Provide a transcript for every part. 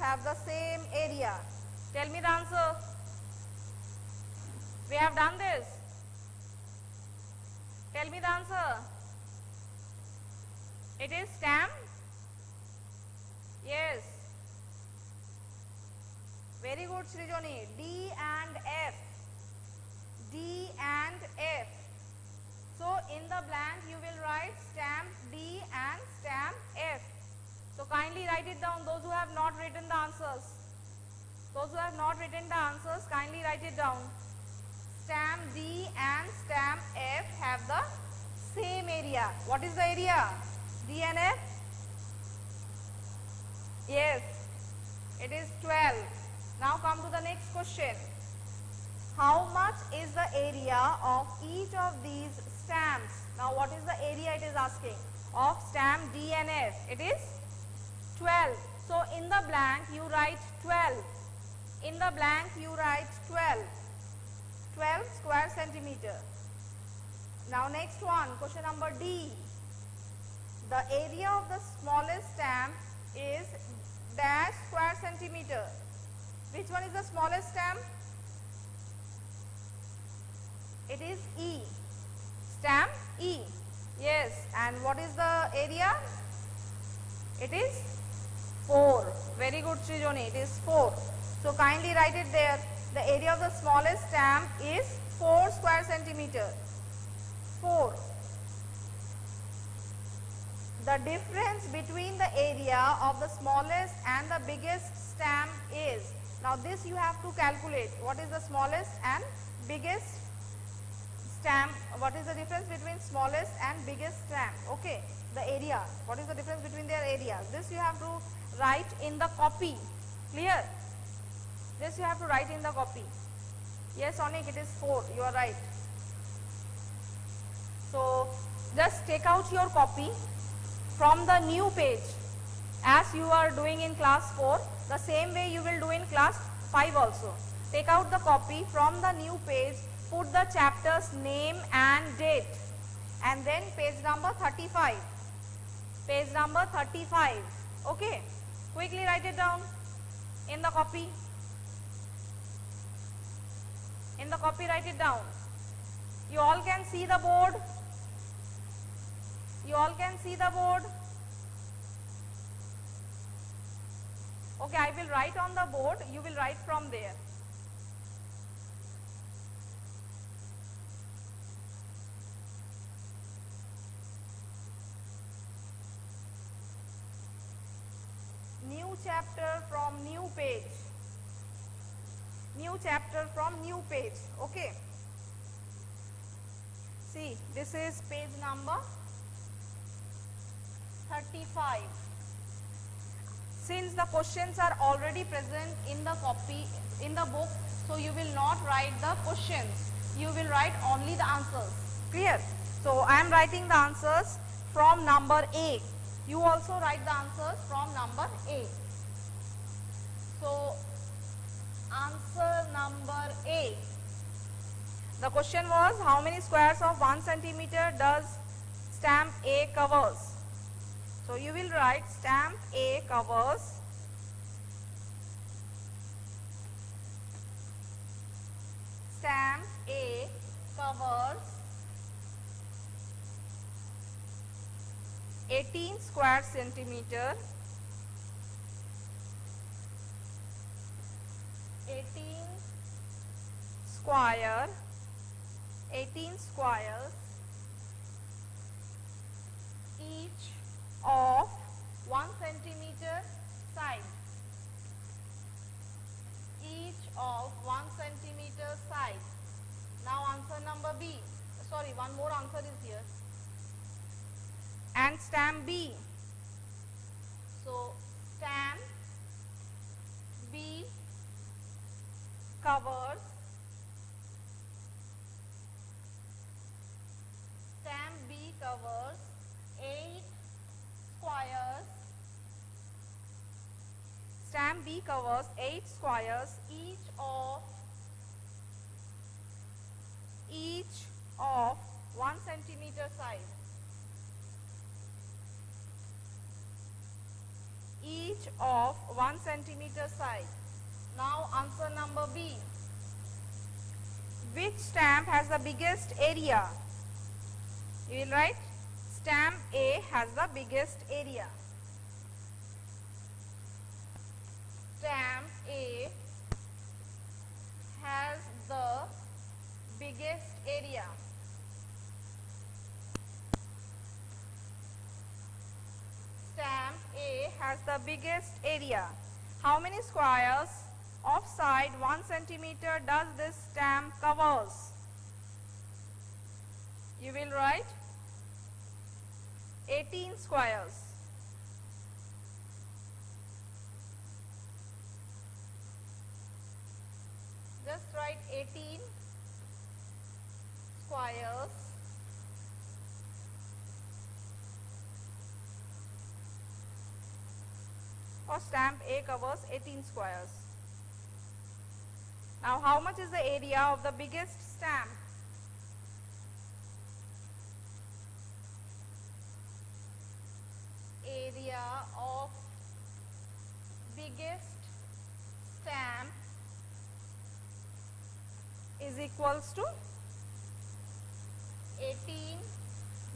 have the same area? Tell me the answer. We have done this. Tell me the answer. It is stamp. Yes. Very good, Srijoni. D and F. D and F. So in the blank you will write stamp D and stamp F. So kindly write it down, those who have not written the answers. Those who have not written the answers, kindly write it down. Stamp D and stamp F have the same area. What is the area? D and F? Yes, it is 12. Now come to the next question. How much is the area of each of these stamps? Now what is the area it is asking? Of stamp D and F? It is 12. So in the blank you write 12. In the blank you write 12. 12 square centimeter. Now next one, question number D. The area of the smallest stamp is dash square centimeter. Which one is the smallest stamp? It is E. Stamp E. Yes. And what is the area? It is 4. Very good, Srijoni. It is 4. So kindly write it there. The area of the smallest stamp is 4 square centimeter. 4. The difference between the area of the smallest and the biggest stamp is. Now this you have to calculate. What is the smallest and biggest stamp? What is the difference between smallest and biggest stamp? Okay. The area. What is the difference between their areas? This you have to write in the copy. Clear? This you have to write in the copy. Yes, Onik, it is 4. You are right. So just take out your copy from the new page as you are doing in class 4. The same way you will do in class 5 also. Take out the copy from the new page, put the chapter's name and date, and then page number 35. Page number 35. Okay. Quickly write it down in the copy. In the copy write it down. You all can see the board. You all can see the board. Okay, I will write on the board. You will write from there. New chapter from new page. New chapter from new page. Okay. See, this is page number 35. Since the questions are already present in the copy, in the book, so you will not write the questions. You will write only the answers. Clear? So I am writing the answers from number A. You also write the answers from number A. So answer number A. The question was, how many squares of 1 centimeter does stamp A covers? So you will write stamp A covers stamp A covers 18 square centimeter, 18 squares each of 1 centimeter size. Each of 1 centimeter size. Now answer number B. Sorry, one more answer is here. And stamp B. So stamp B covers stamp B covers 8 squares. Stamp B covers 8 squares each of 1 centimeter size. each of 1 centimeter side. Now answer number B. Which stamp has the biggest area? You will write stamp A has the biggest area. Stamp A has the biggest area. Stamp A has the biggest area. How many squares of side 1 centimeter does this stamp covers? You will write 18 squares. Just write 18 squares. Or stamp A covers 18 squares. Now how much is the area of the biggest stamp? Area of biggest stamp is equals to 18.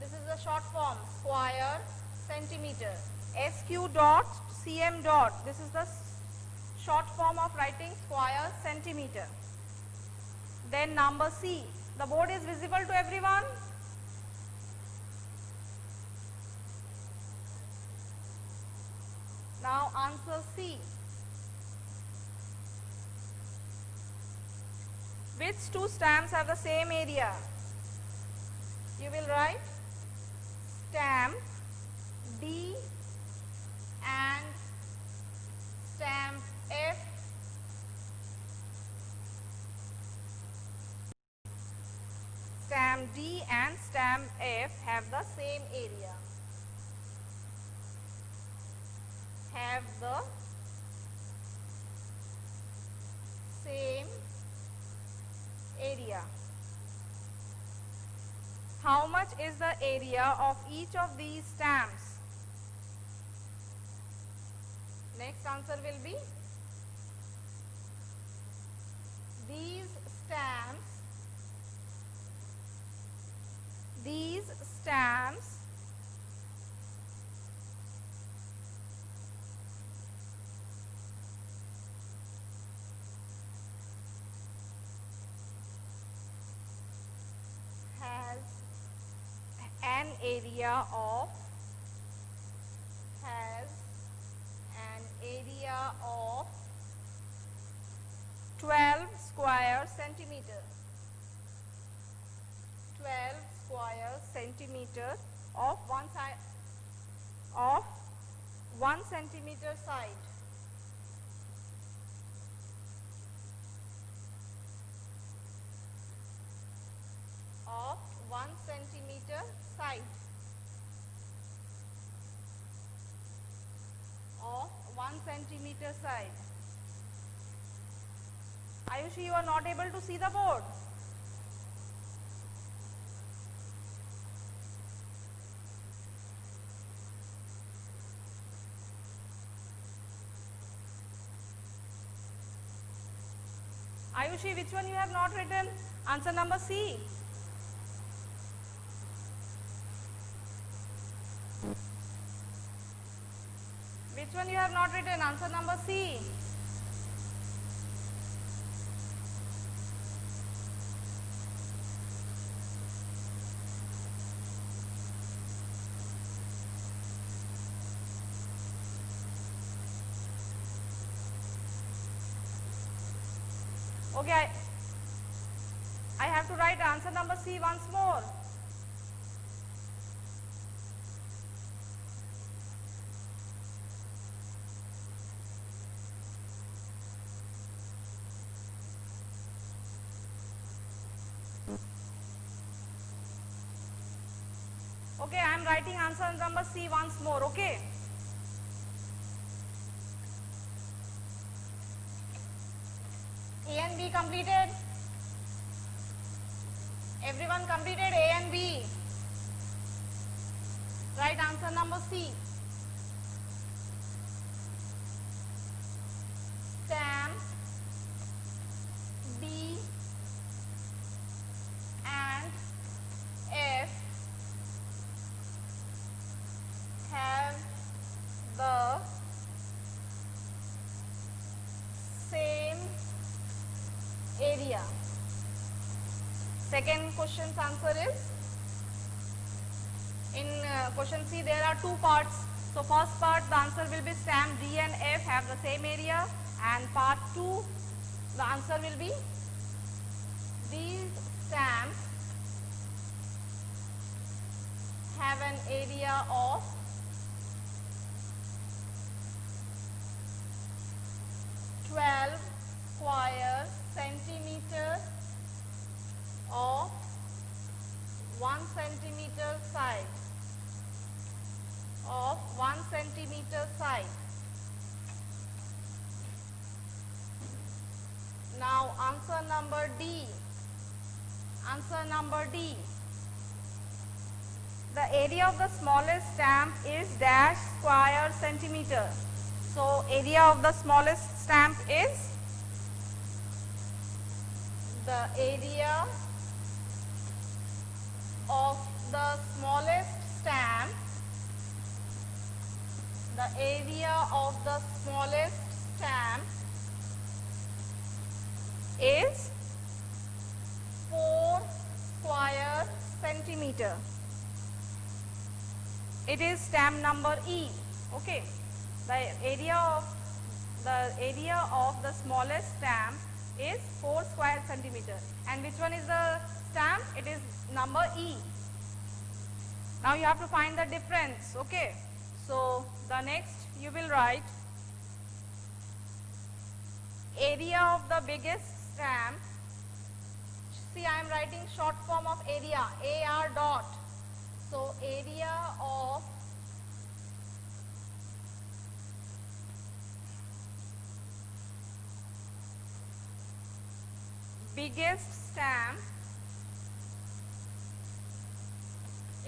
This is the short form, square centimeter. SQ dot cm dot. This is the short form of writing square centimeter. Then number C. The board is visible to everyone? Now answer C. Which two stamps have the same area? You will write stamp D and stamp F. Stamp D and stamp F have the same area. Have the same area. How much is the area of each of these stamps? Next answer will be these stamps has an area of 12 square centimeter. 12 square centimeter of 1 centimeter side. Of 1 centimeter side. Of 1 centimeter side. Ayushi, you are not able to see the board. Ayushi, which one you have not written? Answer number C. Which one you have not written? Answer number C. Okay, I have to write answer number C once more. Okay, I am writing answer number C once more, okay? A and B completed? Everyone completed A and B? Right answer number C. area. Second question's answer is, in question C there are two parts. So first part, the answer will be stamp D and F have the same area, and part 2, the answer will be these stamps have an area of 12 square centimeters of 1 centimeter side, of 1 centimeter side. Now answer number D. Answer number D. The area of the smallest stamp is dash square centimeter. So area of the smallest stamp is, the area of the smallest stamp, the area of the smallest stamp is 4 square centimeter. It is stamp number E. Okay. The area of the smallest stamp is 4 square centimeter. And which one is the stamp? It is number E. Now you have to find the difference. Okay. So the next you will write area of the biggest stamp. See, I am writing short form of area, AR dot. So area of biggest stamp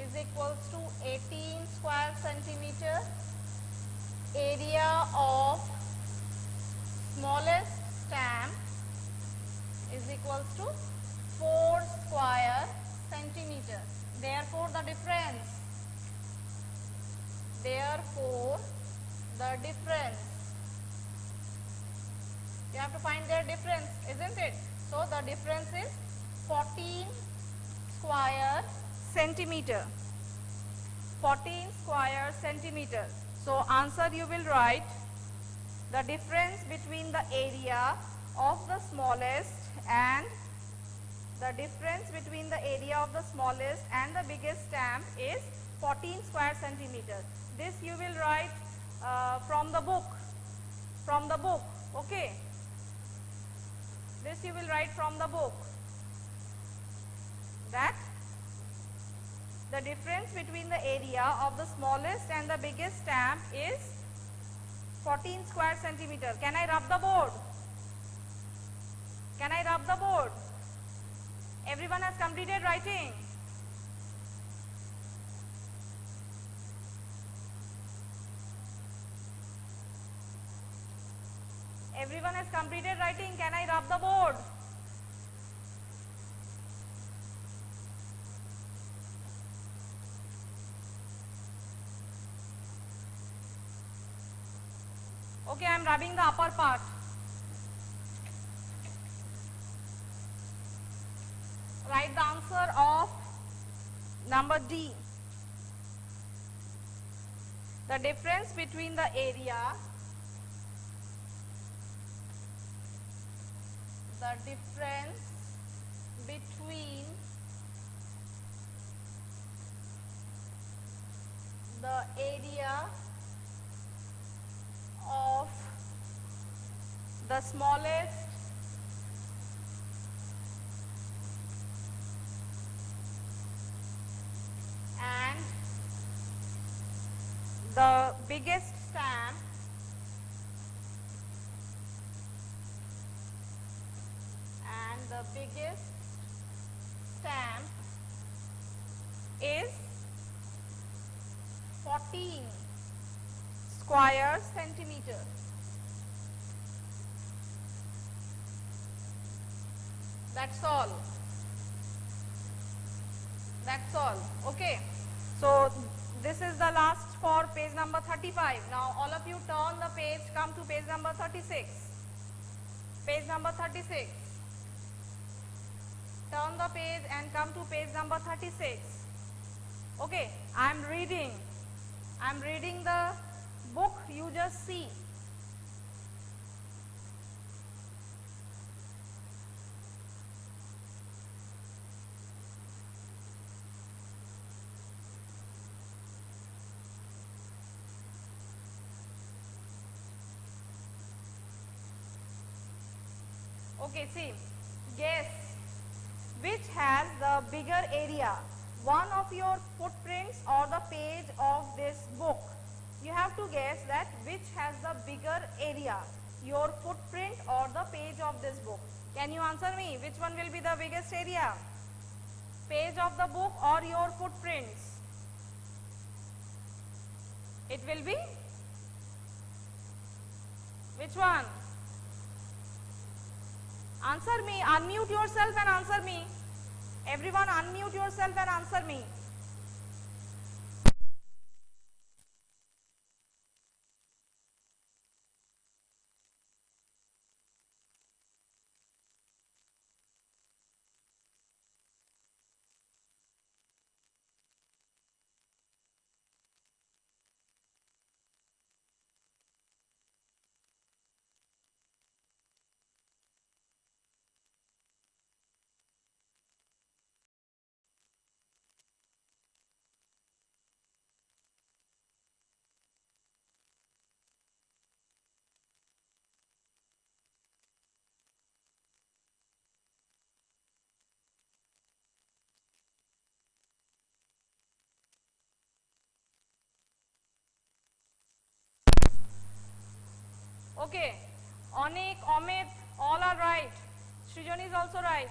is equals to 18 square centimeter. Area of smallest stamp is equals to 4 square centimeter. Therefore the difference, you have to find their difference, isn't it? So the difference is 14 square centimeter. 14 square centimeter. So answer you will write the difference between the area of the smallest and the biggest stamp is 14 square centimeter. This you will write from the book. Okay. This you will write from the book, that the difference between the area of the smallest and the biggest stamp is 14 square centimeter. Can I rub the board? Can I rub the board? Everyone has completed writing? Everyone has completed writing. Can I rub the board? Okay, I am rubbing the upper part. Write the answer of number D. The difference between the area, of the smallest and the biggest stamp is 14 square centimeter. That's all. Okay. So this is the last for page number 35. Now all of you turn the page, come to page number 36. Page number 36. turn the page and come to page number 36. Okay, I am reading the book you just see. Okay, see, guess which has the bigger area, one of your footprints or the page of this book. You have to guess that which has the bigger area, your footprint or the page of this book. Can you answer me? Which one will be the biggest area? Page of the book or your footprints? It will be? Which one? Answer me, unmute yourself and answer me. Everyone unmute yourself and answer me. Okay, Onik, Amit, all are right. Srijan is also right.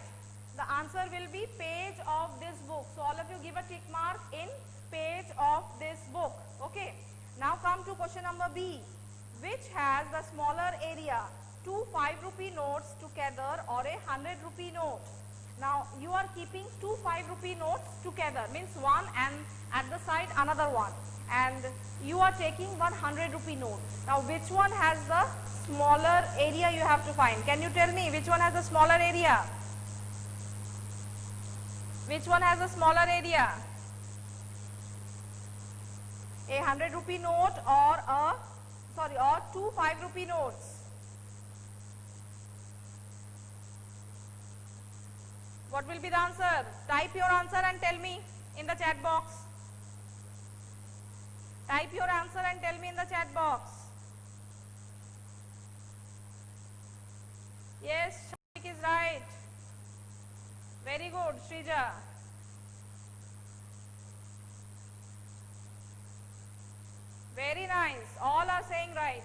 The answer will be page of this book. So all of you give a tick mark in page of this book. Okay. Now come to question number B. Which has the smaller area, 2 5-rupee notes together or a 100-rupee note? Now you are keeping 2 5-rupee notes together, means one and at the side another one, and you are taking 100-rupee note. Now which one has the smaller area you have to find? Can you tell me which one has the smaller area? Which one has a smaller area? A 100-rupee note or or 2 5-rupee notes? What will be the answer? Type your answer and tell me in the chat box. Type your answer and tell me in the chat box. Yes, Shafik is right. Very good, Shrija. Very nice. All are saying right.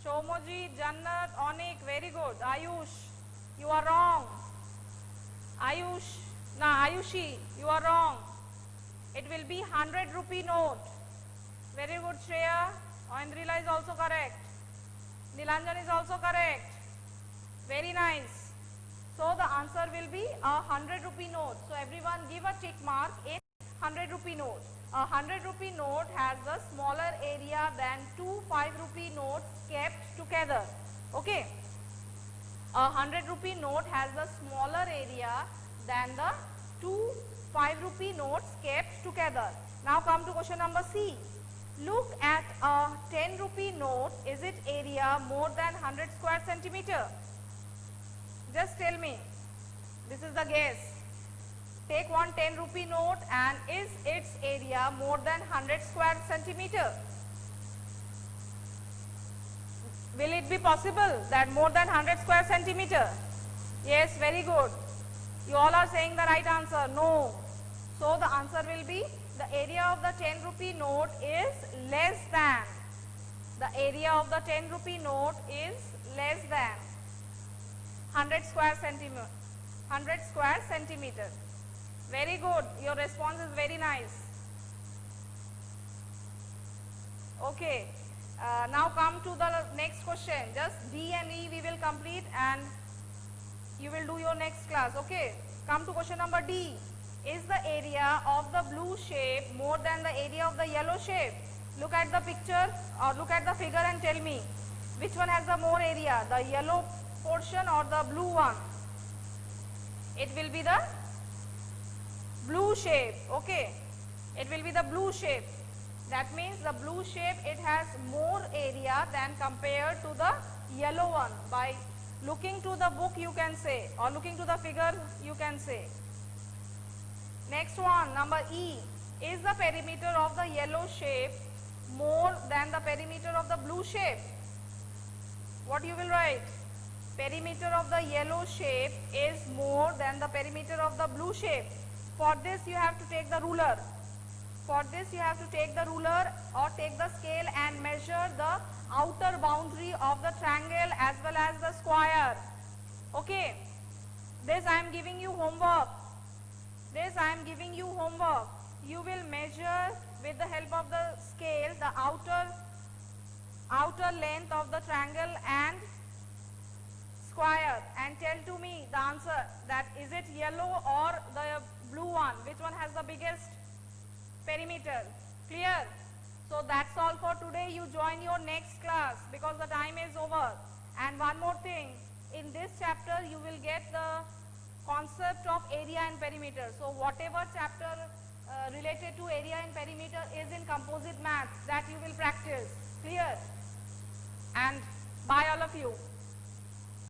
Shomoji, Jannat, Onik, very good. Ayush, you are wrong. Ayushi, you are wrong. It will be 100-rupee note. Very good, Shreya. Oindrila is also correct. Nilanjan is also correct. Very nice. So the answer will be a 100-rupee note. So everyone give a tick mark in 100-rupee note. A 100-rupee note has the smaller area than 2 5-rupee notes kept together. Okay. A 100-rupee note has the smaller area than the 2 5-rupee notes kept together. Now come to question number C. Look at a 10-rupee note. Is its area more than 100 square centimeter? Just tell me. This is the guess. Take one 10-rupee note and is its area more than 100 square centimeter? Will it be possible that more than 100 square centimeter? Yes, very good. You all are saying the right answer. No. So the answer will be the area of the 10-rupee note is less than. The area of the 10-rupee note is less than 100 square centimeter. 100 square centimeter. Very good. Your response is very nice. Okay. Now come to the next question. Just D and E we will complete and you will do your next class. Okay. Come to question number D. Is the area of the blue shape more than the area of the yellow shape? Look at the picture or look at the figure and tell me which one has the more area, the yellow portion or the blue one? It will be the blue shape. Okay, it will be the blue shape. That means the blue shape, it has more area than compared to the yellow one. By looking to the book you can say, or looking to the figure you can say. Next one, number E. Is the perimeter of the yellow shape more than the perimeter of the blue shape? What you will write? Perimeter of the yellow shape is more than the perimeter of the blue shape. For this you have to take the ruler. For this you have to take the ruler or take the scale and measure the outer boundary of the triangle as well as the square. Okay. This I am giving you homework. This I am giving you homework. You will measure with the help of the scale the outer length of the triangle and square and tell to me the answer, that is it yellow or the blue one, which one has the biggest perimeter. Clear? So that's all for today. You join your next class because the time is over. And one more thing, in this chapter you will get the concept of area and perimeter. So whatever chapter related to area and perimeter is in composite maths, that you will practice. Clear? And bye all of you.